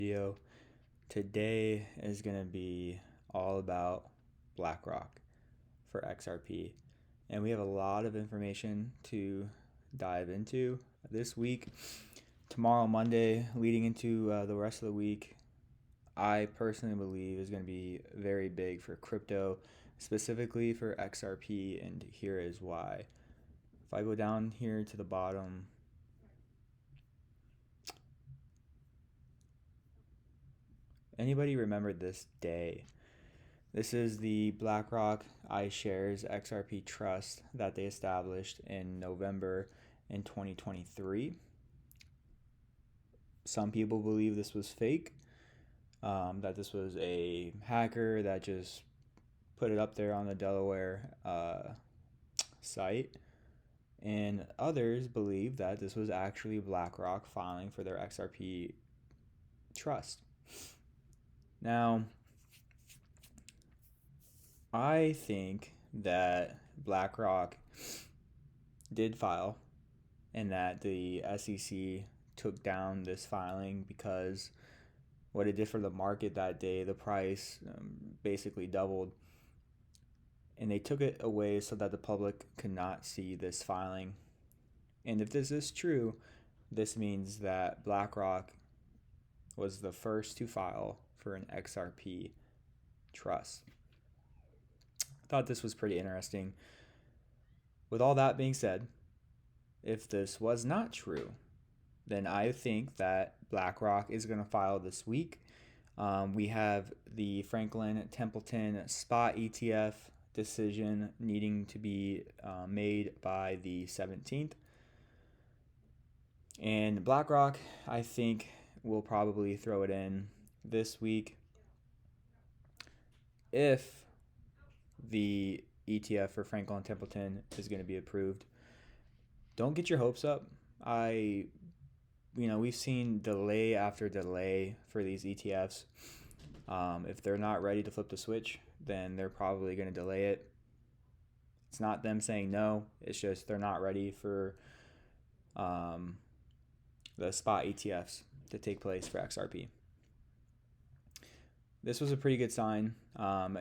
Video today is going to be all about Blackrock for XRP, and we have a lot of information to dive into this week. Tomorrow, Monday, leading into the rest of the week, I personally believe is going to be very big for crypto, specifically for XRP, and here is why. If I go down here to the bottom, anybody remember this day? This is the Blackrock iShares XRP Trust that they established in November in 2023. Some people believe this was fake, that this was a hacker that just put it up there on the Delaware site. And others believe that this was actually Blackrock filing for their XRP trust. Now, I think that BlackRock did file and that the SEC took down this filing because what it did for the market that day, the price basically doubled. And they took it away so that the public could not see this filing. And if this is true, this means that BlackRock was the first to file for an XRP trust. Thought this was pretty interesting. With all that being said, if this was not true, then I think that BlackRock is going to file this week. We have the Franklin Templeton spot ETF decision needing to be made by the 17th. And BlackRock, I think, will probably throw it in this week if the ETF for Franklin Templeton is going to be approved. Don't get your hopes up. We've seen delay after delay for these ETFs. If they're not ready to flip the switch, then they're probably going to delay it. It's not them saying no. It's just they're not ready for the spot ETFs to take place for XRP. This was a pretty good sign.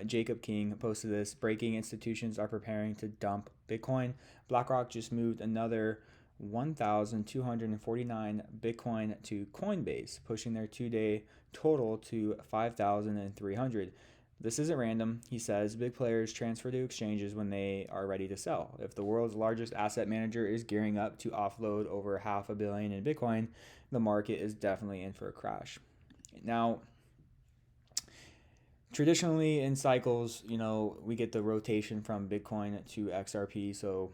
Jacob King posted this. Breaking institutions are preparing to dump Bitcoin. BlackRock just moved another 1,249 Bitcoin to Coinbase, pushing their two-day total to 5,300. This isn't random. He says big players transfer to exchanges when they are ready to sell. If the world's largest asset manager is gearing up to offload over $500 million in Bitcoin, the market is definitely in for a crash. Now, traditionally in cycles, we get the rotation from Bitcoin to XRP, so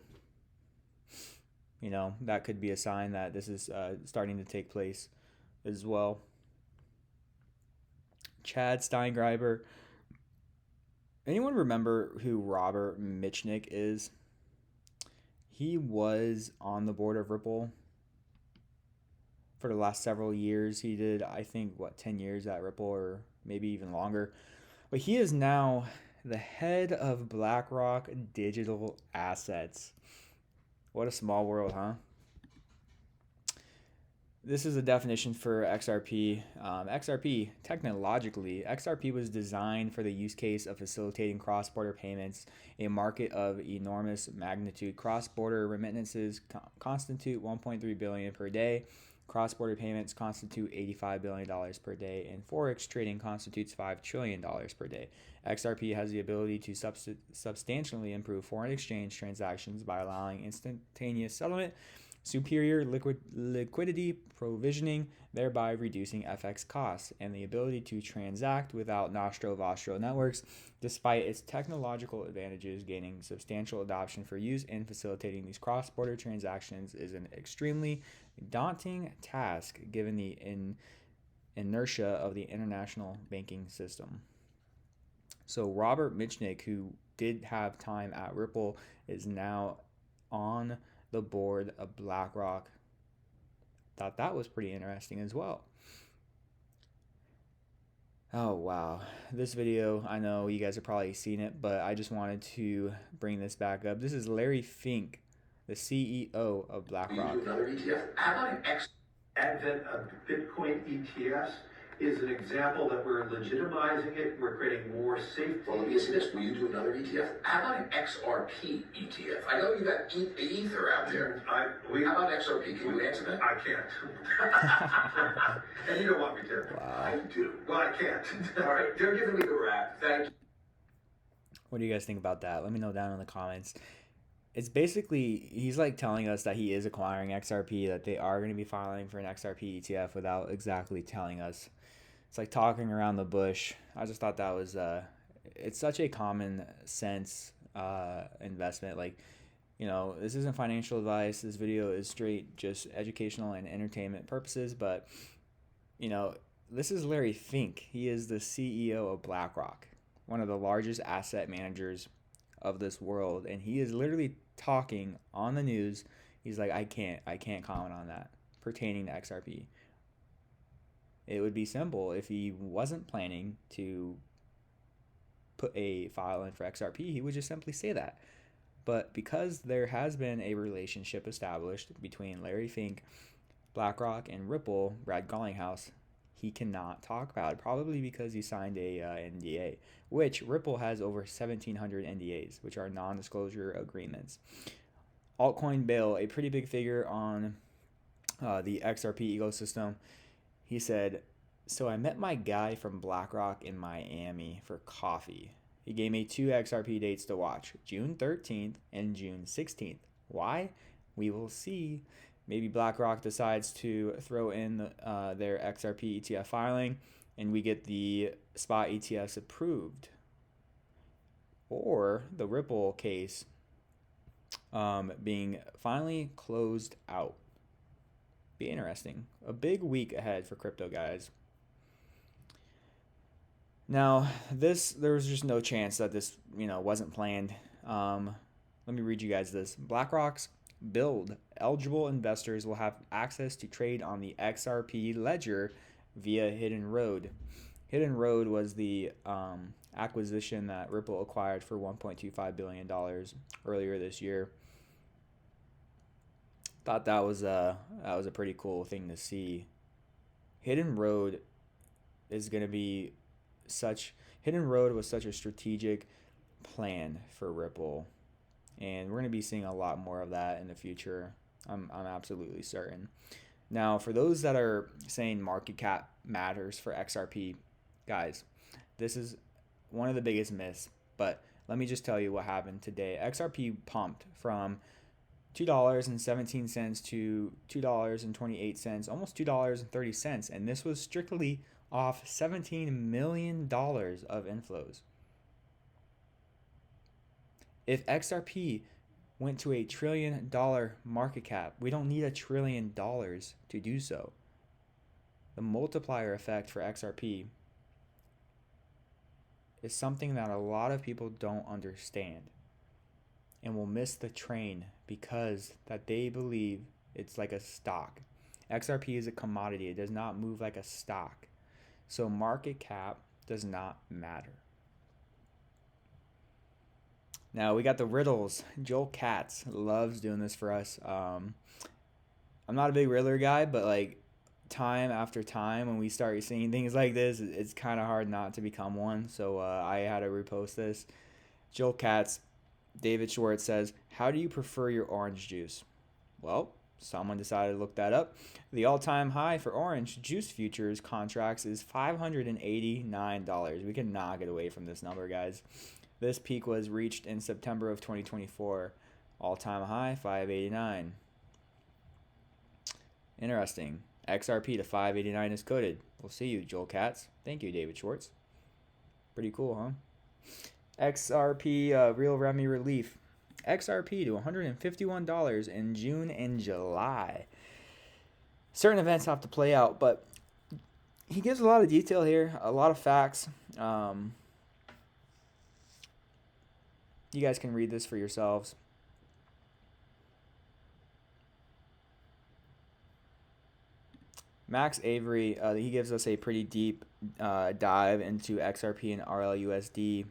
that could be a sign that this is starting to take place as well. Chad Steingreiber. Anyone remember who Robert Mitchnick is? He was on the board of Ripple for the last several years. He did, I think, 10 years at Ripple or maybe even longer. But he is now the head of BlackRock Digital Assets. What a small world, huh? This is a definition for XRP. XRP, technologically, XRP was designed for the use case of facilitating cross-border payments, a market of enormous magnitude. Cross-border remittances constitute $1.3 billion per day. Cross-border payments constitute $85 billion per day, and Forex trading constitutes $5 trillion per day. XRP has the ability to substantially improve foreign exchange transactions by allowing instantaneous settlement, superior liquidity provisioning, thereby reducing FX costs, and the ability to transact without nostro-vostro networks. Despite its technological advantages, gaining substantial adoption for use in facilitating these cross-border transactions is an extremely daunting task given the inertia of the international banking system. So Robert Mitchnick, who did have time at Ripple, is now on the board of BlackRock. Thought that was pretty interesting as well. Oh wow, this video, I know you guys have probably seen it, but I just wanted to bring this back up. This is Larry Fink, the CEO of BlackRock. Another ETF. How about an advent of Bitcoin ETFs is an example that we're legitimizing it, we're creating more safety. Well, let me ask you this. Will you do another ETF? How about an XRP ETF? I know you got Ether out there. How about XRP? Can you answer that? I can't. And you don't want me to. Wow. I do. Well, I can't. All right, they're giving me the rap. Thank you. What do you guys think about that? Let me know down in the comments. It's basically, he's like telling us that he is acquiring XRP, that they are going to be filing for an XRP ETF without exactly telling us. It's like talking around the bush. I just thought that was, it's such a common sense investment. Like, you know, this isn't financial advice. This video is straight just educational and entertainment purposes. But, you know, this is Larry Fink. He is the CEO of Blackrock, one of the largest asset managers of this world, and he is literally talking on the news. He's like, I can't comment on that pertaining to XRP. It would be simple if he wasn't planning to put a file in for XRP, he would just simply say that. But because there has been a relationship established between Larry Fink, BlackRock, and Ripple, Brad Garlinghouse, he cannot talk about it, probably because he signed a NDA, which Ripple has over 1,700 NDAs, which are non-disclosure agreements. Altcoin Bill, a pretty big figure on the XRP ecosystem, he said, so I met my guy from BlackRock in Miami for coffee. He gave me 2 XRP dates to watch, June 13th and June 16th. Why? We will see. Maybe BlackRock decides to throw in their XRP ETF filing and we get the spot ETFs approved. Or the Ripple case being finally closed out. Be interesting. A big week ahead for crypto, guys. Now, there was just no chance that this, wasn't planned. Let me read you guys this. BlackRock's build eligible investors will have access to trade on the XRP ledger via Hidden Road. Hidden Road was the acquisition that Ripple acquired for $1.25 billion earlier this year. Thought that was a pretty cool thing to see. Hidden Road is going to be Hidden Road was such a strategic plan for Ripple, and we're going to be seeing a lot more of that in the future. I'm absolutely certain. Now, for those that are saying market cap matters for XRP, guys, this is one of the biggest myths, but let me just tell you what happened today. XRP pumped from $2.17 to $2.28, almost $2.30, and this was strictly off $17 million of inflows. If XRP went to $1 trillion market cap, we don't need $1 trillion to do so. The multiplier effect for XRP is something that a lot of people don't understand and will miss the train because that they believe it's like a stock. XRP is a commodity. It does not move like a stock. So market cap does not matter. Now we got the riddles. Joel Katz loves doing this for us. I'm not a big riddler guy, but like time after time when we start seeing things like this, it's kind of hard not to become one. So I had to repost this. Joel Katz, David Schwartz says, how do you prefer your orange juice? Well, someone decided to look that up. The all-time high for orange juice futures contracts is $589. We cannot get away from this number, guys. This peak was reached in September of 2024. All-time high, $589. Interesting. XRP to $589 is coded. We'll see you, Joel Katz. Thank you, David Schwartz. Pretty cool, huh? XRP Real Remy Relief. XRP to $151 in June and July. Certain events have to play out, but he gives a lot of detail here, a lot of facts. You guys can read this for yourselves. Max Avery, he gives us a pretty deep dive into XRP and RLUSD.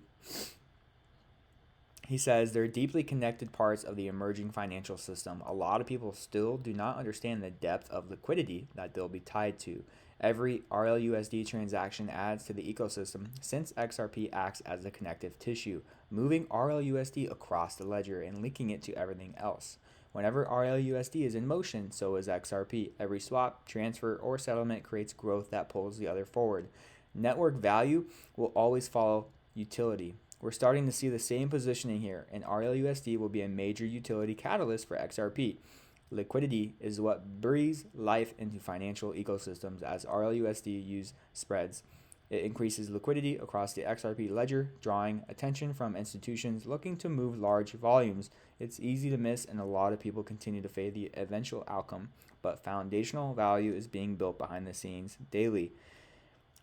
He says they're deeply connected parts of the emerging financial system. A lot of people still do not understand the depth of liquidity that they'll be tied to. Every RLUSD transaction adds to the ecosystem since XRP acts as a connective tissue, moving RLUSD across the ledger and linking it to everything else. Whenever RLUSD is in motion, so is XRP. Every swap, transfer, or settlement creates growth that pulls the other forward. Network value will always follow utility. We're starting to see the same positioning here, and RLUSD will be a major utility catalyst for XRP. Liquidity is what breathes life into financial ecosystems as RLUSD use spreads. It increases liquidity across the XRP ledger, drawing attention from institutions looking to move large volumes. It's easy to miss, and a lot of people continue to fade the eventual outcome, but foundational value is being built behind the scenes daily.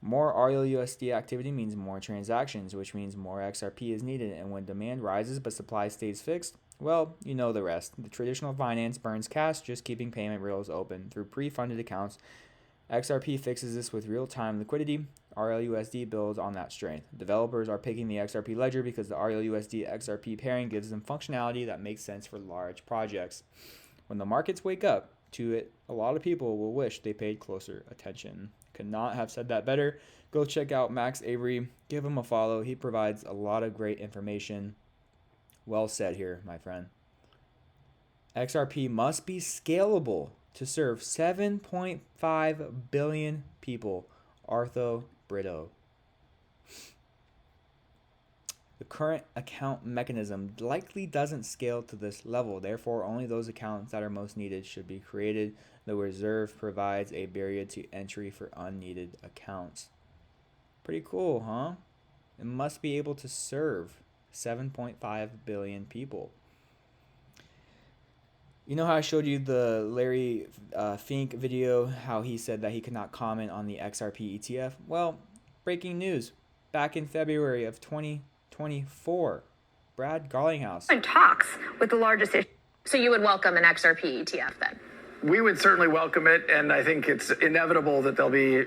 More RLUSD activity means more transactions, which means more XRP is needed, and when demand rises but supply stays fixed, well, you know the rest. The traditional finance burns cash, just keeping payment rails open through pre-funded accounts. XRP fixes this with real-time liquidity. RLUSD builds on that strength. Developers are picking the XRP ledger because the RLUSD XRP pairing gives them functionality that makes sense for large projects. When the markets wake up to it, a lot of people will wish they paid closer attention. Could not have said that better. Go check out Max Avery. Give him a follow. He provides a lot of great information. Well said here, my friend. XRP must be scalable to serve 7.5 billion people. Arthur Brito. The current account mechanism likely doesn't scale to this level. Therefore, only those accounts that are most needed should be created. The reserve provides a barrier to entry for unneeded accounts. Pretty cool, huh? It must be able to serve 7.5 billion people. You know how I showed you the Larry Fink video, how he said that he could not comment on the XRP ETF? Well, breaking news. Back in February of 2024, Brad Garlinghouse. In talks with the largest issue. So you would welcome an XRP ETF then? We would certainly welcome it, and I think it's inevitable that there'll be,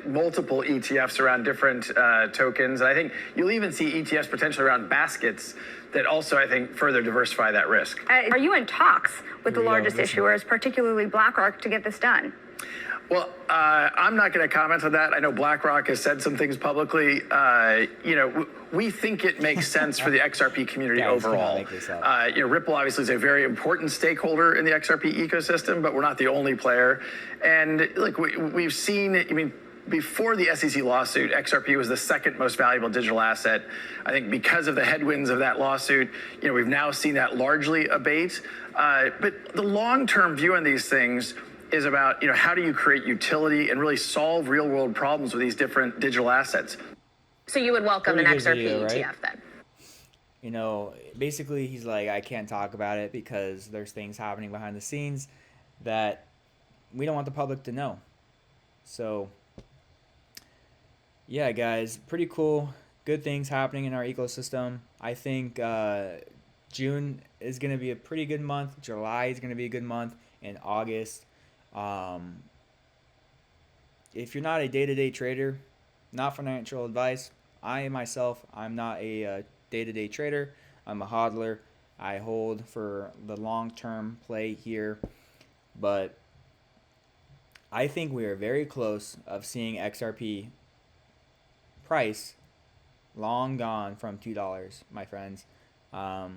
multiple ETFs around different tokens. And I think you'll even see ETFs potentially around baskets that also, I think, further diversify that risk. Are you in talks with the largest issuers, particularly Blackrock, to get this done? Well, I'm not going to comment on that. I know BlackRock has said some things publicly. We think it makes sense for the XRP community overall. Ripple obviously is a very important stakeholder in the XRP ecosystem, but we're not the only player. And look, we've seen, before the SEC lawsuit, XRP was the second most valuable digital asset. I think because of the headwinds of that lawsuit, we've now seen that largely abate. But the long-term view on these things is about, how do you create utility and really solve real-world problems with these different digital assets. So you would welcome an XRP ETF then? Basically he's like, I can't talk about it because there's things happening behind the scenes that we don't want the public to know. So yeah, guys, pretty cool. Good things happening in our ecosystem. I think June is going to be a pretty good month. July is going to be a good month. And August. If you're not a day-to-day trader, not financial advice, I'm not a day-to-day trader. I'm a hodler. I hold for the long-term play here. But I think we are very close of seeing XRP price long gone from $2, my friends. That's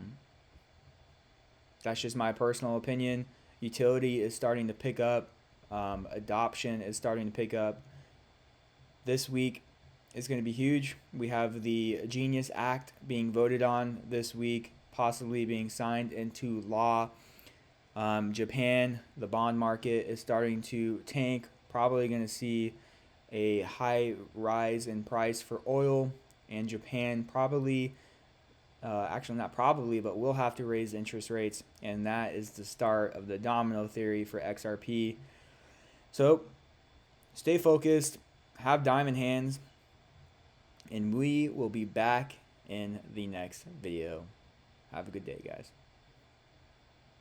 just my personal opinion. Utility is starting to pick up. Adoption is starting to pick up. This week is going to be huge. We have the Genius Act being voted on this week, possibly being signed into law. Japan, the bond market is starting to tank. Probably going to see a high rise in price for oil. And Japan probably... actually not probably, but we'll have to raise interest rates, and that is the start of the domino theory for XRP. So stay focused, have diamond hands, and we will be back in the next video. Have a good day, guys.